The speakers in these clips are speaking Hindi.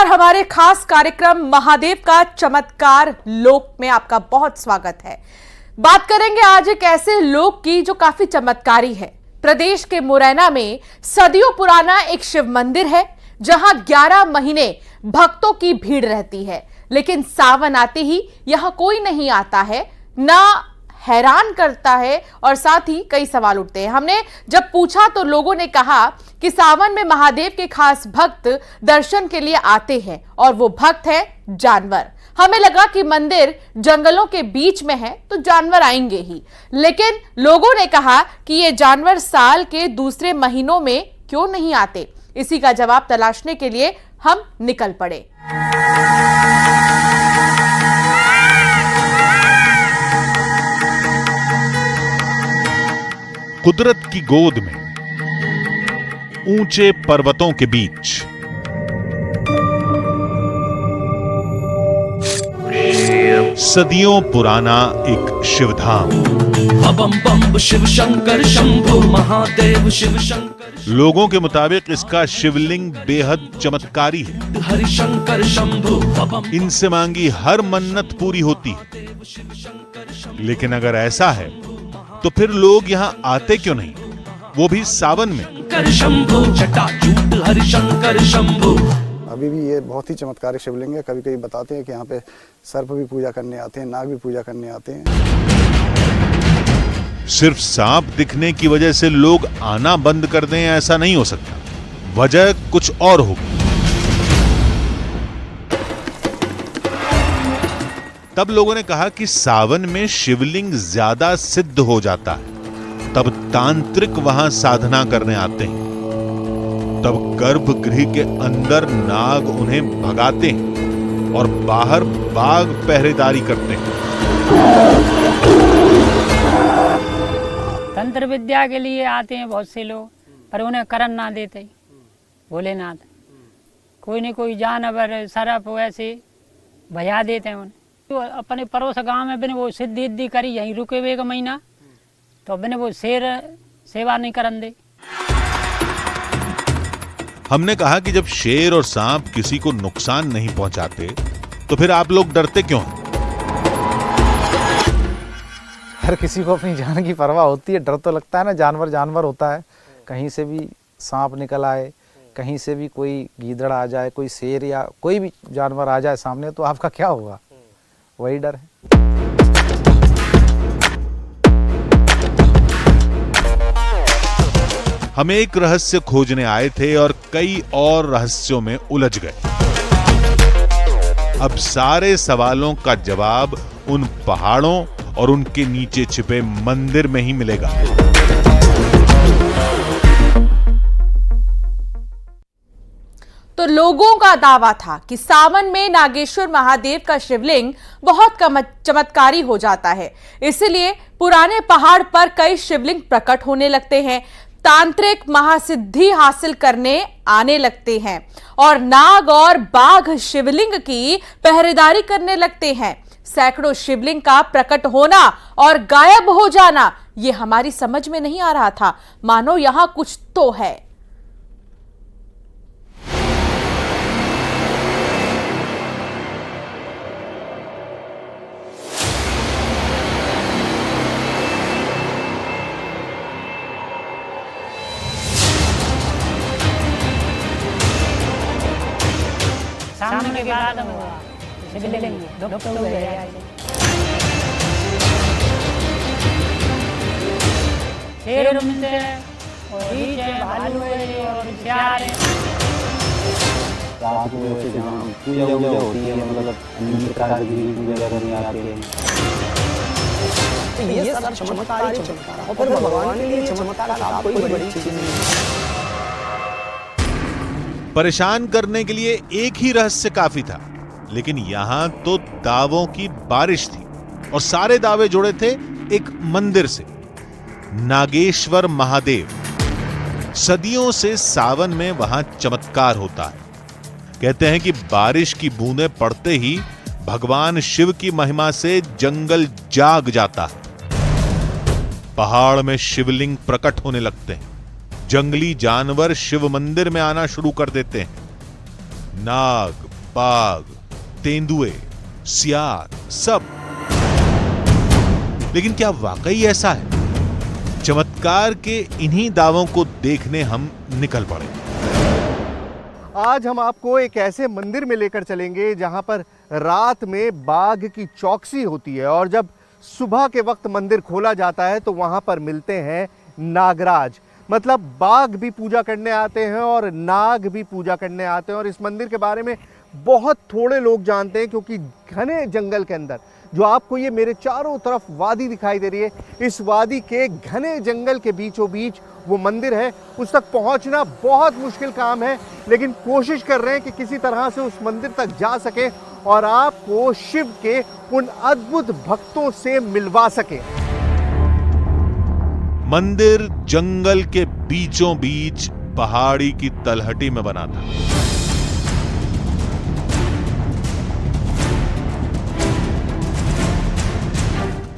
हमारे खास कार्यक्रम महादेव का चमत्कार लोक में आपका बहुत स्वागत है। बात करेंगे आज एक ऐसे लोक की जो काफी चमत्कारी है। प्रदेश के मुरैना में सदियों पुराना एक शिव मंदिर है जहां 11 महीने भक्तों की भीड़ रहती है, लेकिन सावन आते ही यहां कोई नहीं आता है, ना हैरान करता है और साथ ही कई सवाल उठते हैं। हमने जब पूछा तो लोगों ने कहा कि सावन में महादेव के खास भक्त दर्शन के लिए आते हैं और वो भक्त है जानवर। हमें लगा कि मंदिर जंगलों के बीच में है तो जानवर आएंगे ही, लेकिन लोगों ने कहा कि ये जानवर साल के दूसरे महीनों में क्यों नहीं आते। इसी का जवाब तलाशने के लिए हम निकल पड़े। कुदरत की गोद में ऊंचे पर्वतों के बीच सदियों पुराना एक शिवधाम। बम बम शिव शंकर शंभो महादेव शिव शंकर। लोगों के मुताबिक इसका शिवलिंग बेहद चमत्कारी है। हरि शंकर शंभो। इनसे मांगी हर मन्नत पूरी होती है। लेकिन अगर ऐसा है तो फिर लोग यहाँ आते क्यों नहीं, वो भी सावन में। अभी भी ये बहुत ही चमत्कारी शिवलिंग है। कभी कभी बताते हैं कि यहाँ पे सर्प भी पूजा करने आते हैं, नाग भी पूजा करने आते हैं। सिर्फ सांप दिखने की वजह से लोग आना बंद कर दें, ऐसा नहीं हो सकता। वजह कुछ और होगी। तब लोगों ने कहा कि सावन में शिवलिंग ज्यादा सिद्ध हो जाता है, तब तांत्रिक वहां साधना करने आते हैं। तब गर्भगृह के अंदर नाग उन्हें भगाते हैं और बाहर बाघ पहरेदारी करते हैं। तंत्र विद्या के लिए आते हैं बहुत से लोग, पर उन्हें करन ना देते भोलेनाथ। कोई न कोई जानवर सरप वैसे भजा देते हैं उन्हें। तो अपने पड़ोस गांव में बिन वो सिद्धि करी, यहीं रुके हुए 1 महीना, तो बिन वो शेर सेवा नहीं करन दे। हमने कहा कि जब शेर और सांप किसी को नुकसान नहीं पहुंचाते तो फिर आप लोग डरते क्यों हैं? हर किसी को अपनी जान की परवाह होती है। डर तो लगता है ना, जानवर जानवर होता है। कहीं से भी सांप निकल आए, कहीं से भी कोई गीदड़ आ जाए, कोई शेर या कोई भी जानवर आ जाए सामने, तो आपका क्या होगा, वही डर है। हम एक रहस्य खोजने आए थे और कई और रहस्यों में उलझ गए। अब सारे सवालों का जवाब उन पहाड़ों और उनके नीचे छिपे मंदिर में ही मिलेगा। तो लोगों का दावा था कि सावन में नागेश्वर महादेव का शिवलिंग बहुत चमत्कारी हो जाता है, इसलिए पुराने पहाड़ पर कई शिवलिंग प्रकट होने लगते हैं, तांत्रिक महासिद्धि हासिल करने आने लगते हैं और नाग और बाघ शिवलिंग की पहरेदारी करने लगते हैं। सैकड़ों शिवलिंग का प्रकट होना और गायब हो जाना, ये हमारी समझ में नहीं आ रहा था। मानो यहां कुछ तो है। सामने के बाद शिवलिंग डॉक्टर हो गया है। शेर मिलते हैं और रीछ है, भालू है और सियार है। रात में ऐसे जहाँ पूजा होती है, मतलब अन्य प्रकार की पूजा करने आते हैं। ये सब चमत्कार और फिर भगवान के लिए चमत्कार आप कोई बड़ी चीज नहीं। परेशान करने के लिए एक ही रहस्य काफी था, लेकिन यहां तो दावों की बारिश थी और सारे दावे जुड़े थे एक मंदिर से, नागेश्वर महादेव। सदियों से सावन में वहां चमत्कार होता है। कहते हैं कि बारिश की बूंदें पड़ते ही भगवान शिव की महिमा से जंगल जाग जाता है। पहाड़ में शिवलिंग प्रकट होने लगते हैं। जंगली जानवर शिव मंदिर में आना शुरू कर देते हैं। नाग, बाघ, तेंदुए, सियार, सब। लेकिन क्या वाकई ऐसा है? चमत्कार के इन्हीं दावों को देखने हम निकल पड़े। आज हम आपको एक ऐसे मंदिर में लेकर चलेंगे जहां पर रात में बाघ की चौकसी होती है और जब सुबह के वक्त मंदिर खोला जाता है तो वहां पर मिलते हैं नागराज। मतलब बाघ भी पूजा करने आते हैं और नाग भी पूजा करने आते हैं। और इस मंदिर के बारे में बहुत थोड़े लोग जानते हैं क्योंकि घने जंगल के अंदर, जो आपको ये मेरे चारों तरफ वादी दिखाई दे रही है, इस वादी के घने जंगल के बीचों बीच वो मंदिर है। उस तक पहुंचना बहुत मुश्किल काम है, लेकिन कोशिश कर रहे हैं कि किसी तरह से उस मंदिर तक जा सके और आपको शिव के उन अद्भुत भक्तों से मिलवा सके। मंदिर जंगल के बीचों बीच पहाड़ी की तलहटी में बना था।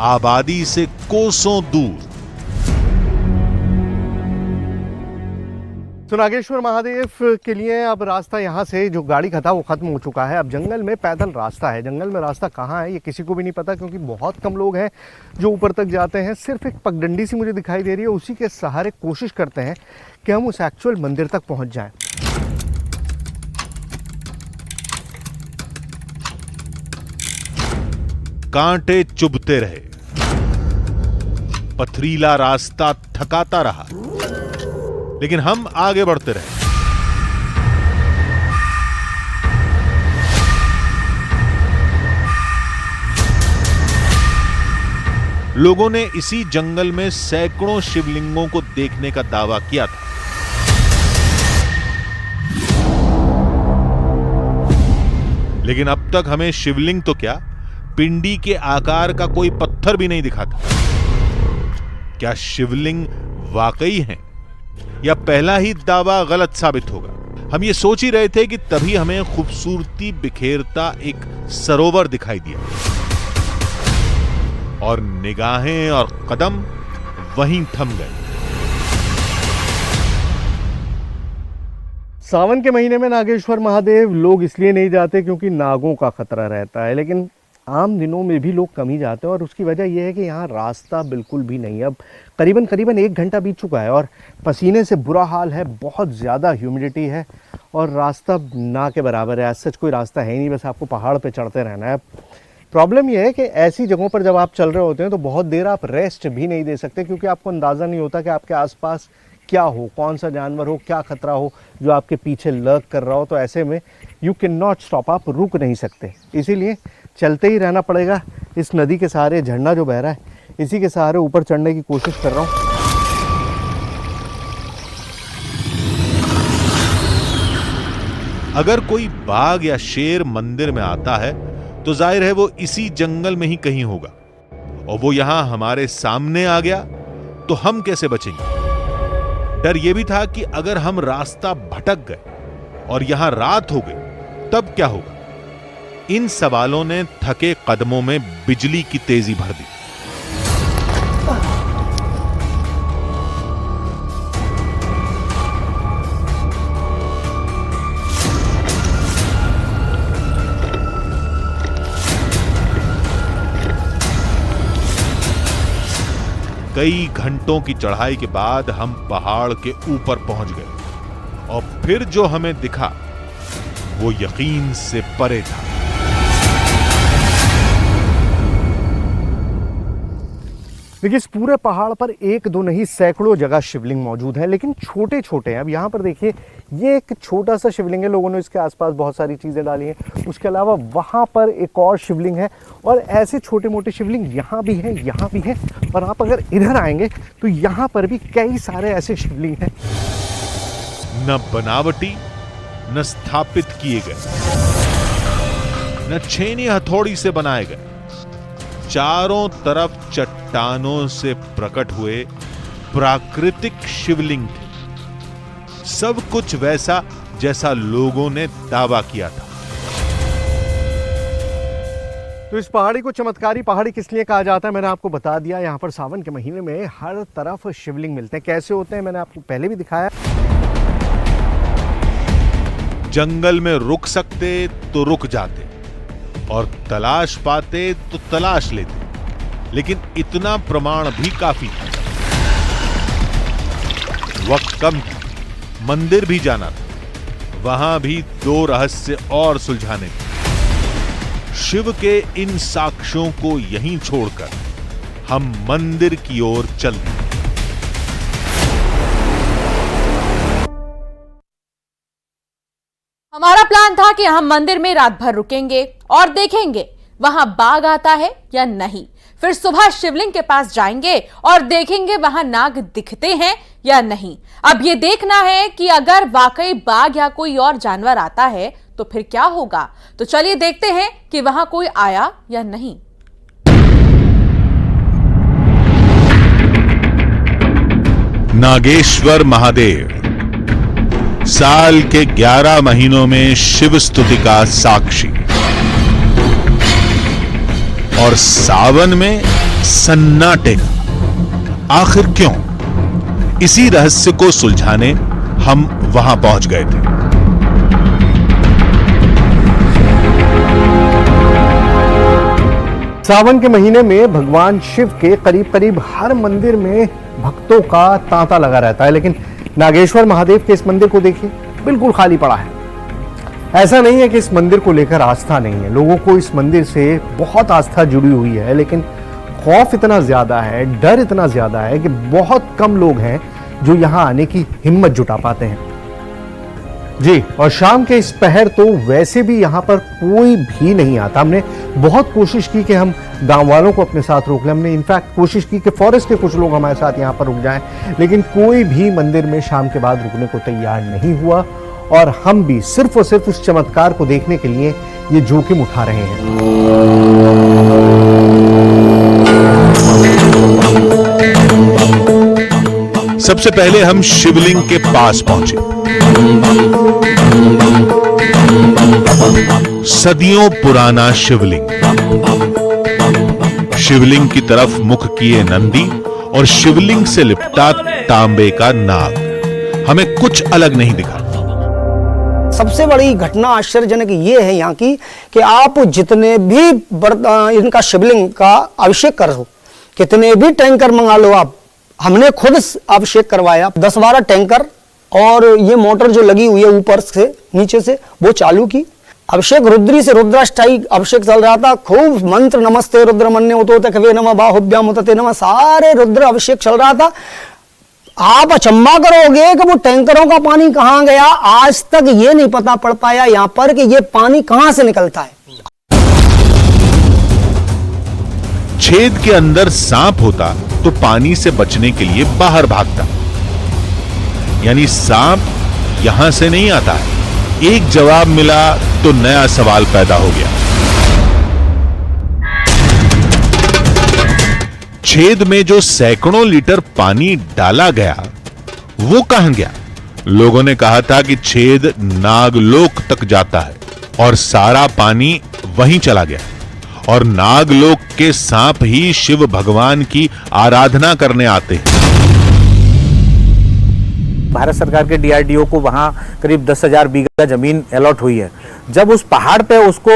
आबादी से कोसों दूर। तो नागेश्वर महादेव के लिए अब रास्ता यहाँ से जो गाड़ी का था वो खत्म हो चुका है। अब जंगल में पैदल रास्ता है। जंगल में रास्ता कहाँ है ये किसी को भी नहीं पता क्योंकि बहुत कम लोग हैं जो ऊपर तक जाते हैं। सिर्फ एक पगडंडी सी मुझे दिखाई दे रही है, उसी के सहारे कोशिश करते हैं कि हम उस एक्चुअल मंदिर तक पहुँच जाएं। कांटे चुभते रहे, पथरीला रास्ता थकाता रहा, लेकिन हम आगे बढ़ते रहे। लोगों ने इसी जंगल में सैकड़ों शिवलिंगों को देखने का दावा किया था। लेकिन अब तक हमें शिवलिंग तो क्या, पिंडी के आकार का कोई पत्थर भी नहीं दिखा था। क्या शिवलिंग वाकई हैं या पहला ही दावा गलत साबित होगा? हम ये सोच ही रहे थे कि तभी हमें खूबसूरती बिखेरता एक सरोवर दिखाई दिया और निगाहें और कदम वहीं थम गए। सावन के महीने में नागेश्वर महादेव लोग इसलिए नहीं जाते क्योंकि नागों का खतरा रहता है, लेकिन आम दिनों में भी लोग कम ही जाते हैं। और उसकी वजह यह है कि यहाँ रास्ता बिल्कुल भी नहीं है। अब करीबन 1 घंटा बीत चुका है और पसीने से बुरा हाल है, बहुत ज़्यादा ह्यूमिडिटी है और रास्ता ना के बराबर है। सच कोई रास्ता है ही नहीं, बस आपको पहाड़ पे चढ़ते रहना है। प्रॉब्लम यह है कि ऐसी जगहों पर जब आप चल रहे होते हैं तो बहुत देर आप रेस्ट भी नहीं दे सकते क्योंकि आपको अंदाज़ा नहीं होता कि आपके आसपास क्या हो, कौन सा जानवर हो, क्या खतरा हो जो आपके पीछे लर्क कर रहा हो। तो ऐसे में यू कैन नॉट स्टॉप, आप रुक नहीं सकते, इसीलिए चलते ही रहना पड़ेगा। इस नदी के सहारे, झरना जो बह रहा है, इसी के सहारे ऊपर चढ़ने की कोशिश कर रहा हूँ। अगर कोई बाघ या शेर मंदिर में आता है तो जाहिर है वो इसी जंगल में ही कहीं होगा, और वो यहां हमारे सामने आ गया तो हम कैसे बचेंगे? डर यह भी था कि अगर हम रास्ता भटक गए और यहां रात हो गई तब क्या होगा? इन सवालों ने थके कदमों में बिजली की तेजी भर दी। कई घंटों की चढ़ाई के बाद हम पहाड़ के ऊपर पहुंच गए और फिर जो हमें दिखा वो यकीन से परे था। देखिए, इस पूरे पहाड़ पर 1-2 नहीं सैकड़ों जगह शिवलिंग मौजूद हैं, लेकिन छोटे छोटे हैं। अब यहाँ पर देखिए, ये एक छोटा सा शिवलिंग है, लोगों ने इसके आसपास बहुत सारी चीज़ें डाली हैं। उसके अलावा वहाँ पर एक और शिवलिंग है और ऐसे छोटे मोटे शिवलिंग यहाँ भी हैं, यहाँ भी हैं। और आप अगर इधर आएंगे तो यहाँ पर भी कई सारे ऐसे शिवलिंग हैं। न बनावटी, न स्थापित किए गए, न छेनी हथौड़ी से बनाए गए, चारों तरफ चट्टानों से प्रकट हुए प्राकृतिक शिवलिंग थे। सब कुछ वैसा जैसा लोगों ने दावा किया था। तो इस पहाड़ी को चमत्कारी पहाड़ी किस लिए कहा जाता है मैंने आपको बता दिया। यहाँ पर सावन के महीने में हर तरफ शिवलिंग मिलते हैं। कैसे होते हैं मैंने आपको पहले भी दिखाया। जंगल में रुक सकते तो रुक जाते और तलाश पाते तो तलाश लेते, लेकिन इतना प्रमाण भी काफी था। वक्त कम था, मंदिर भी जाना था, वहां भी 2 रहस्य और सुलझाने थे। शिव के इन साक्ष्यों को यहीं छोड़कर हम मंदिर की ओर चलते। हमारा प्लान था कि हम मंदिर में रात भर रुकेंगे और देखेंगे वहां बाघ आता है या नहीं। फिर सुबह शिवलिंग के पास जाएंगे और देखेंगे वहां नाग दिखते हैं या नहीं। अब यह देखना है कि अगर वाकई बाघ या कोई और जानवर आता है तो फिर क्या होगा। तो चलिए देखते हैं कि वहां कोई आया या नहीं। नागेश्वर महादेव साल के 11 महीनों में शिव स्तुति का साक्षी और सावन में सन्नाटे का। आखिर क्यों? इसी रहस्य को सुलझाने हम वहां पहुंच गए थे। सावन के महीने में भगवान शिव के करीब करीब हर मंदिर में भक्तों का तांता लगा रहता है, लेकिन नागेश्वर महादेव के इस मंदिर को देखिए, बिल्कुल खाली पड़ा है। ऐसा नहीं है कि इस मंदिर को लेकर आस्था नहीं है, लोगों को इस मंदिर से बहुत आस्था जुड़ी हुई है, लेकिन खौफ इतना ज्यादा है, डर इतना ज्यादा है कि बहुत कम लोग हैं जो यहां आने की हिम्मत जुटा पाते हैं। जी, और शाम के इस पहर तो वैसे भी यहां पर कोई भी नहीं आता। हमने बहुत कोशिश की कि हम गांव वालों को अपने साथ रोक लें, हमने इनफैक्ट कोशिश की कि फॉरेस्ट के कुछ लोग हमारे साथ यहां पर रुक जाएं, लेकिन कोई भी मंदिर में शाम के बाद रुकने को तैयार नहीं हुआ और हम भी सिर्फ और सिर्फ उस चमत्कार को देखने के लिए ये जोखिम उठा रहे हैं। सबसे पहले हम शिवलिंग के पास पहुंचे। सदियों पुराना शिवलिंग, शिवलिंग की तरफ मुख किए नंदी और शिवलिंग से लिपटा तांबे का नाग। हमें कुछ अलग नहीं दिखा। सबसे बड़ी घटना आश्चर्यजनक ये है यहाँ की कि आप जितने भी इनका शिवलिंग का अभिषेक करो, कितने भी टैंकर मंगा लो आप, हमने खुद अभिषेक करवाया 10-12 टैंकर, और ये मोटर जो लगी हुई है ऊपर से नीचे से वो चालू की। अभिषेक रुद्री से रुद्राष्टाई अभिषेक चल रहा था, खूब मंत्र नमस्ते रुद्रमन्य उतो कवे नमः बाहुभ्याम उतते नमः, सारे रुद्र अभिषेक चल रहा था। आप अचंबा करोगे कि वो टैंकरों का पानी कहां गया। आज तक ये नहीं पता पड़ पाया यहां पर कि ये पानी कहां से निकलता है। छेद के अंदर सांप होता तो पानी से बचने के लिए बाहर भागता, यानी सांप यहां से नहीं आता है। एक जवाब मिला तो नया सवाल पैदा हो गया। छेद में जो सैकड़ों लीटर पानी डाला गया वो कहां गया? लोगों ने कहा था कि छेद नागलोक तक जाता है और सारा पानी वहीं चला गया, और नागलोक के सांप ही शिव भगवान की आराधना करने आते हैं। भारत सरकार के डीआरडीओ को वहाँ करीब 10,000 बीघा जमीन अलॉट हुई है। जब उस पहाड़ पे उसको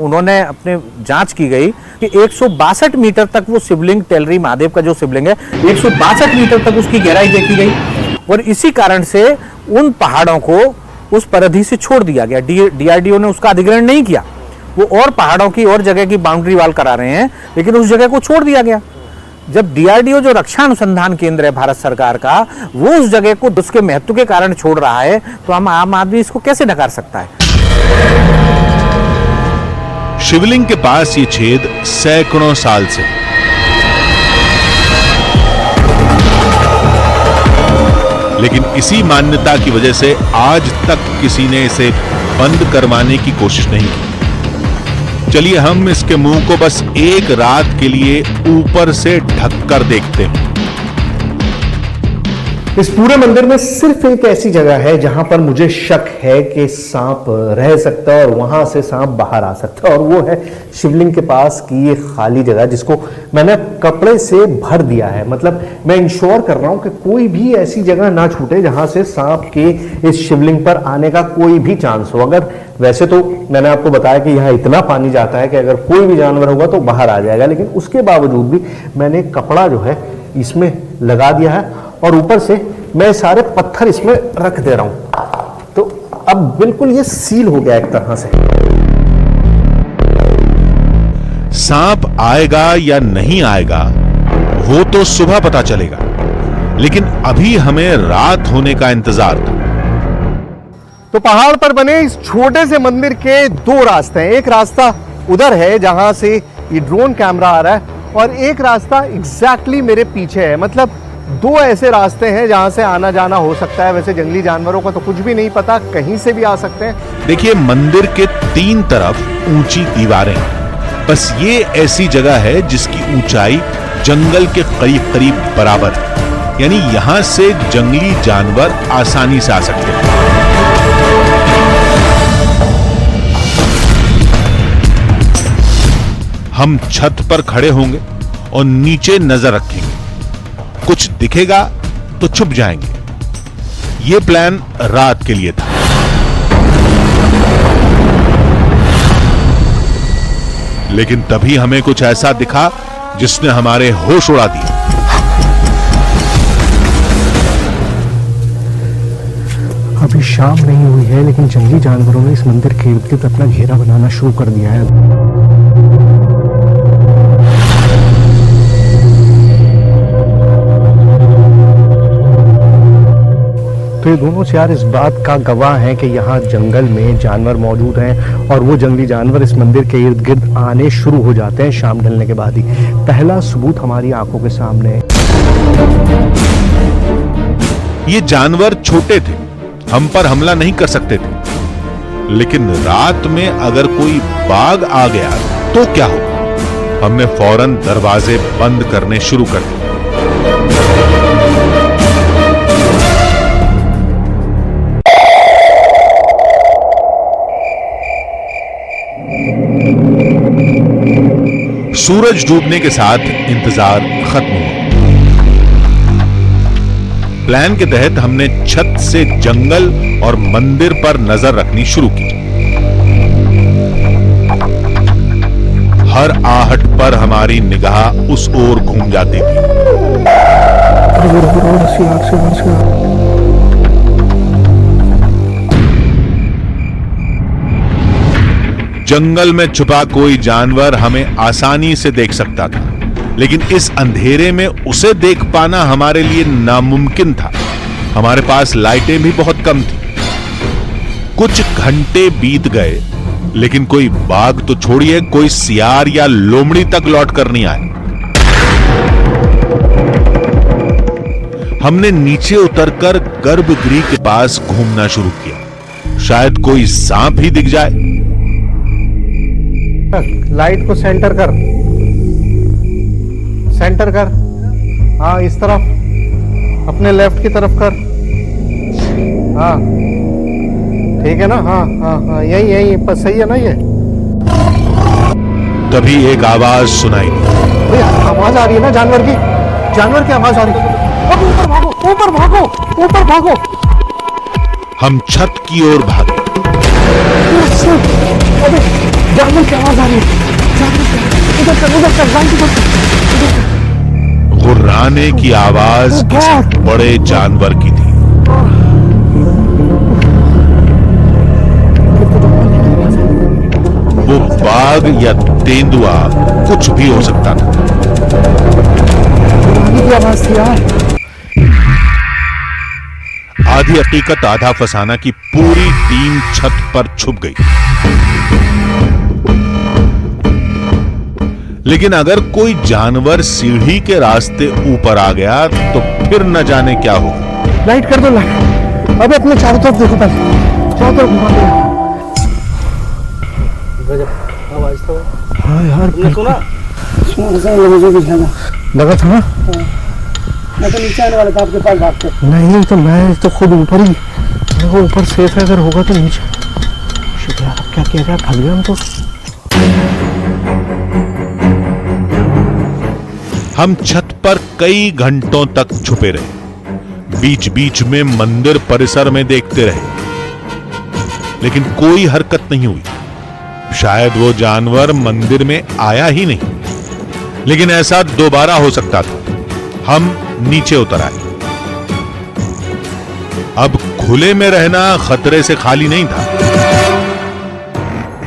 उन्होंने अपने जांच की गई कि 162 मीटर तक वो शिवलिंग, टेलरी महादेव का जो शिवलिंग है 162 मीटर तक उसकी गहराई देखी गई, और इसी कारण से उन पहाड़ों को उस परिधि से छोड़ दिया गया। डीआरडीओ ने उसका अधिग्रहण नहीं किया, वो और पहाड़ों की और जगह की बाउंड्री वाल करा रहे हैं, लेकिन उस जगह को छोड़ दिया गया। जब डीआरडीओ जो रक्षा अनुसंधान केंद्र है भारत सरकार का, वो उस जगह को उसके महत्व के कारण छोड़ रहा है, तो हम आम आदमी इसको कैसे नकार सकता है? शिवलिंग के पास ये छेद सैकड़ों साल से, लेकिन इसी मान्यता की वजह से आज तक किसी ने इसे बंद करवाने की कोशिश नहीं की। चलिए हम इसके मुंह को बस एक रात के लिए ऊपर से ढककर देखते हैं। इस पूरे मंदिर में सिर्फ एक ऐसी जगह है जहां पर मुझे शक है कि सांप रह सकता है और वहां से सांप बाहर आ सकता है, और वो है शिवलिंग के पास की ये खाली जगह जिसको मैंने कपड़े से भर दिया है। मतलब मैं इंश्योर कर रहा हूं कि कोई भी ऐसी जगह ना छूटे जहां से सांप के इस शिवलिंग पर आने का कोई भी चांस हो। अगर वैसे तो मैंने आपको बताया कि यहाँ इतना पानी जाता है कि अगर कोई भी जानवर होगा तो बाहर आ जाएगा, लेकिन उसके बावजूद भी मैंने कपड़ा जो है इसमें लगा दिया है और ऊपर से मैं सारे पत्थर इसमें रख दे रहा हूं। तो अब बिल्कुल ये सील हो गया एक तरह से। सांप आएगा या नहीं आएगा वो तो सुबह पता चलेगा, लेकिन अभी हमें रात होने का इंतजार था। तो पहाड़ पर बने इस छोटे से मंदिर के दो रास्ते हैं। एक रास्ता उधर है जहां से ये ड्रोन कैमरा आ रहा है, और एक रास्ता एग्जैक्टली मेरे पीछे है। मतलब दो ऐसे रास्ते हैं जहां से आना जाना हो सकता है। वैसे जंगली जानवरों का तो कुछ भी नहीं पता, कहीं से भी आ सकते हैं। देखिए, मंदिर के 3 तरफ ऊंची दीवारें हैं। बस ये ऐसी जगह है जिसकी ऊंचाई जंगल के करीब करीब बराबर है, यानी यहां से जंगली जानवर आसानी से आ सकते हैं। हम छत पर खड़े होंगे और नीचे नजर रखेंगे। कुछ दिखेगा तो छुप जाएंगे। यह प्लान रात के लिए था। लेकिन तभी हमें कुछ ऐसा दिखा जिसने हमारे होश उड़ा दिए। अभी शाम नहीं हुई है, लेकिन जंगली जानवरों ने इस मंदिर के इर्द गिर्द अपना घेरा बनाना शुरू कर दिया है। तो ये दोनों चार इस बात का गवाह हैं कि यहाँ जंगल में जानवर मौजूद हैं, और वो जंगली जानवर इस मंदिर के इर्द गिर्द आने शुरू हो जाते हैं शाम ढलने के बाद ही। पहला सबूत हमारी आंखों के सामने है। ये जानवर छोटे थे, हम पर हमला नहीं कर सकते थे, लेकिन रात में अगर कोई बाघ आ गया तो क्या होगा? हमने फौरन दरवाजे बंद करने शुरू कर दिए। सूरज डूबने के साथ इंतजार खत्म हुआ। प्लान के तहत हमने छत से जंगल और मंदिर पर नजर रखनी शुरू की। हर आहट पर हमारी निगाह उस ओर घूम जाती थी। जंगल में छुपा कोई जानवर हमें आसानी से देख सकता था, लेकिन इस अंधेरे में उसे देख पाना हमारे लिए नामुमकिन था। हमारे पास लाइटें भी बहुत कम थी। कुछ घंटे बीत गए, लेकिन कोई बाघ तो छोड़िए, कोई सियार या लोमड़ी तक लौट कर नहीं आए। हमने नीचे उतरकर गर्भगृह के पास घूमना शुरू किया। शायद कोई सांप ही दिख जाए। लाइट को सेंटर कर, सेंटर कर। हाँ, इस तरफ, अपने लेफ्ट की तरफ कर। हाँ, ठीक है ना? हाँ हाँ हाँ, यही यही पर सही है ना ये? तभी एक आवाज सुनाई दी। आवाज आ रही है ना जानवर की? जानवर की आवाज आ रही है। अब ऊपर भागो, ऊपर भागो, ऊपर भागो। हम छत की ओर भागे। जानवर की आवाज आ रही है। गुर्राने की आवाज किसी बड़े जानवर की थी। वो बाघ या तेंदुआ कुछ भी हो सकता था। आधी हकीकत आधा फसाना की पूरी टीम छत पर छुप गई। लेकिन अगर कोई जानवर सीढ़ी के रास्ते ऊपर आ गया तो फिर न जाने क्या होगा। लाइट कर दो, लाइट। अबे अपने चारों तरफ देखो, पहले चारों तरफ घुमा दो। आवाज तो हाँ यार, सुना लगा था ना? मैं तो नीचे आने वाला था आपके पास भागते। नहीं तो मैं तो खुद ऊपर ही, देखो ऊपर सेफ है, अगर होगा तो नीचे। शिट यार, अब क्या किया जाए, फंस गए हम तो। हम छत पर कई घंटों तक छुपे रहे, बीच बीच में मंदिर परिसर में देखते रहे, लेकिन कोई हरकत नहीं हुई। शायद वो जानवर मंदिर में आया ही नहीं, लेकिन ऐसा दोबारा हो सकता था। हम नीचे उतर आए। अब खुले में रहना खतरे से खाली नहीं था।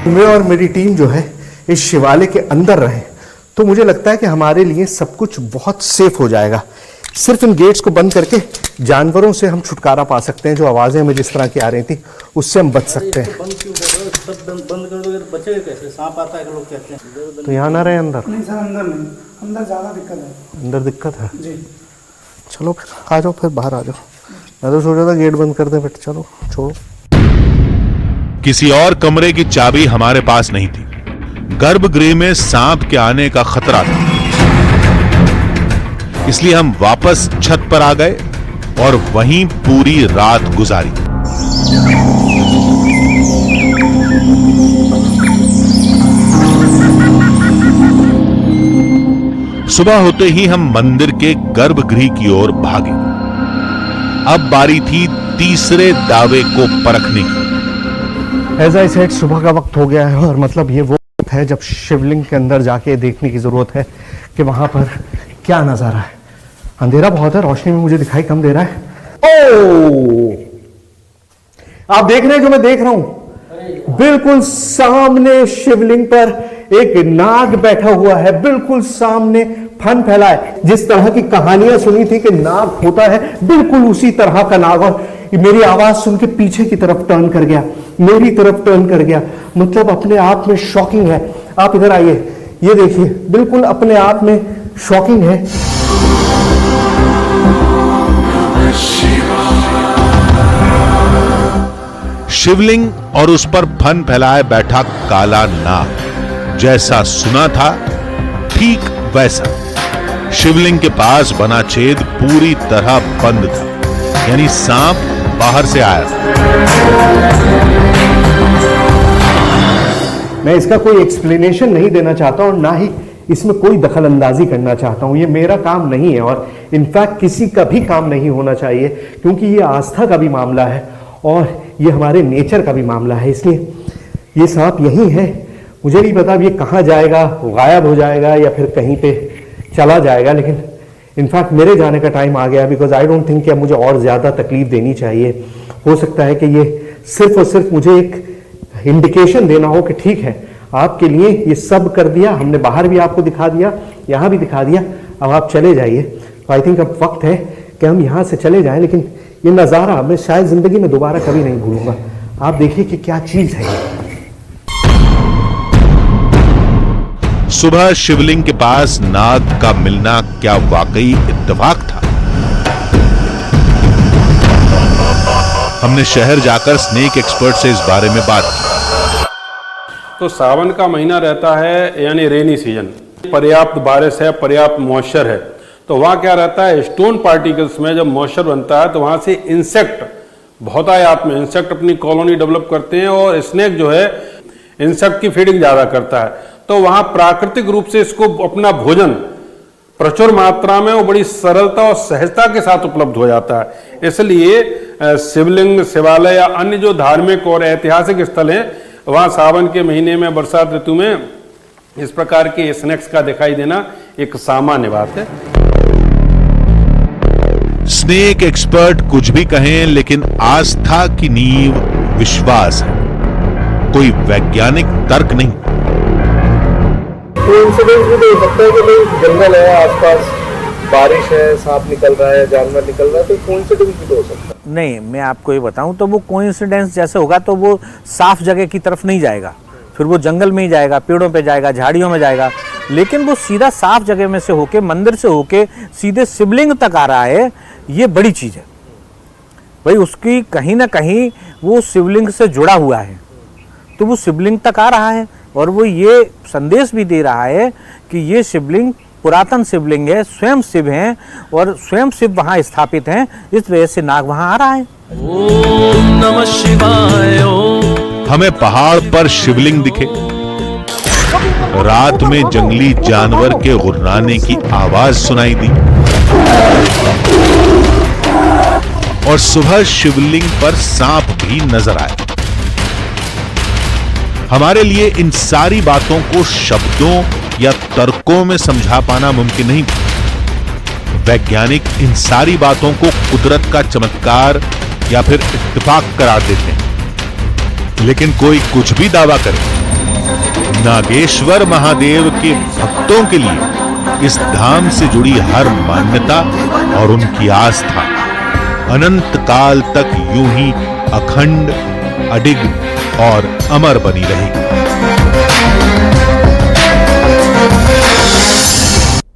मैं और मेरी टीम जो है इस शिवालय के अंदर रहे तो मुझे लगता है कि हमारे लिए सब कुछ बहुत सेफ हो जाएगा। सिर्फ इन गेट्स को बंद करके जानवरों से हम छुटकारा पा सकते हैं। जो आवाजें हमें जिस तरह की आ रही थी उससे हम बच सकते हैं। बंद कर दोगे तो बचेगा कैसे? सांप आता है लोग कहते हैं। तो यहाँ ना रहे अंदर? नहीं सर, अंदर नहीं, अंदर ज़्यादा दिक्कत है। अंदर दिक्कत है जी। चलो फिर आ जाओ, फिर बाहर आ जाओ। मैं तो सोच रहा था गेट बंद कर दें, बट चलो छोड़ो। किसी और कमरे की चाबी हमारे पास नहीं थी। गर्भगृह में सांप के आने का खतरा था, इसलिए हम वापस छत पर आ गए और वहीं पूरी रात गुजारी। सुबह होते ही हम मंदिर के गर्भगृह की ओर भागे। अब बारी थी तीसरे दावे को परखने की। एज आई सेड, सुबह का वक्त हो गया है और मतलब ये वो वक्त है जब शिवलिंग के अंदर जाके देखने की जरूरत है कि वहां पर क्या नजारा है। अंधेरा बहुत है, रोशनी में मुझे दिखाई कम दे रहा है। ओ, आप देख रहे हैं जो मैं देख रहा हूं? बिल्कुल सामने शिवलिंग पर एक नाग बैठा हुआ है, बिल्कुल सामने फन फैला है। जिस तरह की कहानियां सुनी थी कि नाग होता है, बिल्कुल उसी तरह का नाग। और मेरी आवाज सुन के पीछे की तरफ टर्न कर गया, मेरी तरफ टर्न कर गया। मतलब अपने आप में शॉकिंग है। आप इधर आइए, ये देखिए, बिल्कुल अपने आप में शॉकिंग है। शिवलिंग और उस पर फन फैलाए बैठा काला नाग, जैसा सुना था ठीक वैसा। शिवलिंग के पास बना छेद पूरी तरह बंद था, यानी सांप बाहर से आया था। मैं इसका कोई एक्सप्लेनेशन नहीं देना चाहता और ना ही इसमें कोई दखल अंदाजी करना चाहता हूं। ये मेरा काम नहीं है और इनफैक्ट किसी का भी काम नहीं होना चाहिए, क्योंकि ये आस्था का भी मामला है और ये हमारे नेचर का भी मामला है। इसलिए ये सांप यही है। मुझे नहीं पता अब ये कहाँ जाएगा, गायब हो जाएगा या फिर कहीं पे चला जाएगा, लेकिन इनफैक्ट मेरे जाने का टाइम आ गया। बिकॉज आई डोंट थिंक कि अब मुझे और ज़्यादा तकलीफ देनी चाहिए। हो सकता है कि ये सिर्फ और सिर्फ मुझे एक इंडिकेशन देना हो कि ठीक है, आपके लिए ये सब कर दिया हमने, बाहर भी आपको दिखा दिया, यहाँ भी दिखा दिया, अब आप चले जाइए। तो आई थिंक अब वक्त है कि हम यहाँ से चले जाएं। लेकिन ये नज़ारा मैं शायद ज़िंदगी में दोबारा कभी नहीं भूलूंगा। आप देखिए कि क्या चीज़ है ये। सुबह शिवलिंग के पास नाग का मिलना क्या वाकई इत्तेफाक था? हमने शहर जाकर स्नेक एक्सपर्ट से इस बारे में बात की। तो सावन का महीना रहता है, यानी रेनी सीजन, पर्याप्त बारिश है, पर्याप्त मॉइस्चर है, तो वहाँ क्या रहता है, स्टोन पार्टिकल्स में जब मॉइस्चर बनता है तो वहाँ से इंसेक्ट, बहुतायत में इंसेक्ट अपनी कॉलोनी डेवलप करते हैं और स्नेक जो है इंसेक्ट की फीडिंग ज़्यादा करता है। तो वहाँ प्राकृतिक रूप से इसको अपना भोजन प्रचुर मात्रा में और बड़ी सरलता और सहजता के साथ उपलब्ध हो जाता है। इसलिए शिवलिंग, शिवालय या अन्य जो धार्मिक और ऐतिहासिक स्थल हैं, वहाँ सावन के महीने में, बरसात ऋतु में इस प्रकार के स्नेक्स का दिखाई देना एक सामान्य बात है। स्नेक एक्सपर्ट कुछ भी कहें, लेकिन आस्था की नींव विश्वास है, कोई वैज्ञानिक तर्क नहीं। कोइंसिडेंस भी तो हो सकता है कि भाई जंगल है आसपास, बारिश है, सांप निकल रहा है, जानवर निकल रहा है, तो कोइंसिडेंस भी तो हो सकता है। नहीं, मैं आपको ये बताऊं तो वो कोइंसिडेंस जैसे होगा तो वो साफ जगह की तरफ नहीं जाएगा, फिर वो जंगल में ही जाएगा, पेड़ों पे जाएगा, झाड़ियों में जाएगा। लेकिन वो सीधा साफ जगह में से होके, मंदिर से होके सीधे शिवलिंग तक आ रहा है, ये बड़ी चीज़ है भाई। उसकी कहीं ना कहीं वो शिवलिंग से जुड़ा हुआ है, तो वो शिवलिंग तक आ रहा है और वो ये संदेश भी दे रहा है कि ये शिवलिंग पुरातन शिवलिंग है, स्वयं शिव हैं और स्वयं शिव वहाँ स्थापित हैं, इस वजह से नाग वहाँ आ रहा है। ओम नमः शिवाय ओम। हमें पहाड़ पर शिवलिंग दिखे, रात में जंगली जानवर के गुर्राने की आवाज सुनाई दी और सुबह शिवलिंग पर सांप भी नजर आए। हमारे लिए इन सारी बातों को शब्दों या तर्कों में समझा पाना मुमकिन नहीं था। वैज्ञानिक इन सारी बातों को कुदरत का चमत्कार या फिर इत्तेफाक करार देते हैं, लेकिन कोई कुछ भी दावा करे, नागेश्वर महादेव के भक्तों के लिए इस धाम से जुड़ी हर मान्यता और उनकी आस्था अनंत काल तक यूं ही अखंड, अडिग और अमर बनी रहेगी।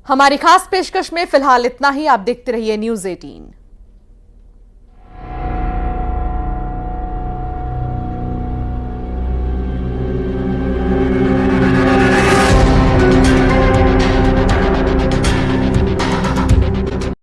हमारी खास पेशकश में फिलहाल इतना ही। आप देखते रहिए News 18।